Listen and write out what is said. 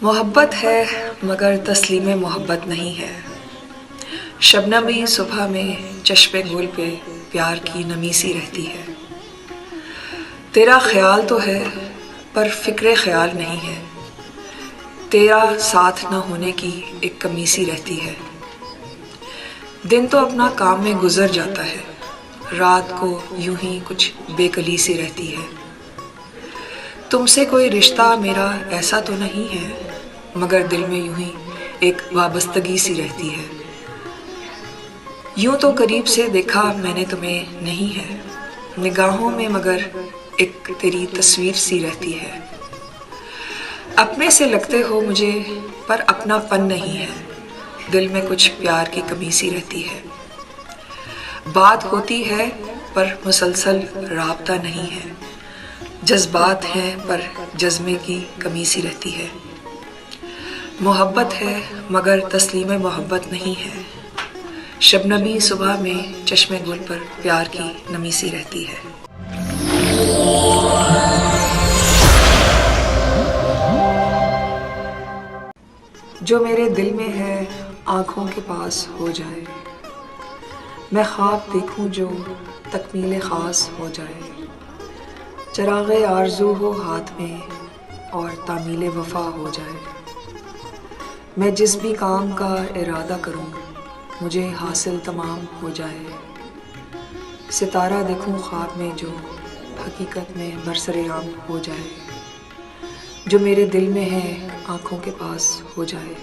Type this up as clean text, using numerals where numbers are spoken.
मोहब्बत है मगर तस्लीम मोहब्बत नहीं है। शबनमी सुबह में चश्मे गुल पे प्यार की नमी सी रहती है। तेरा ख्याल तो है पर फिक्रे ख्याल नहीं है। तेरा साथ न होने की एक कमी सी रहती है। दिन तो अपना काम में गुजर जाता है, रात को यूं ही कुछ बेकली सी रहती है। तुमसे कोई रिश्ता मेरा ऐसा तो नहीं है, मगर दिल में यूं ही एक वाबस्तगी सी रहती है। यूं तो करीब से देखा मैंने तुम्हें नहीं है, निगाहों में मगर एक तेरी तस्वीर सी रहती है। अपने से लगते हो मुझे पर अपनापन नहीं है, दिल में कुछ प्यार की कमी सी रहती है। बात होती है पर मुसलसल राबता नहीं है, जज्बात हैं पर जज्बे की कमी सी रहती है। मोहब्बत है मगर तस्लीम मोहब्बत नहीं है। शबनमी सुबह में चश्मे गुल पर प्यार की नमी सी रहती है। जो मेरे दिल में है आँखों के पास हो जाए, मैं ख्वाब देखूं जो तकमील ख़ास हो जाए। चराग़े आरज़ू हो हाथ में और तामील वफ़ा हो जाए। मैं जिस भी काम का इरादा करूं मुझे हासिल तमाम हो जाए। सितारा देखूं ख्वाब में जो हकीकत में बरसरे-आम हो जाए। जो मेरे दिल में है आँखों के पास हो जाए।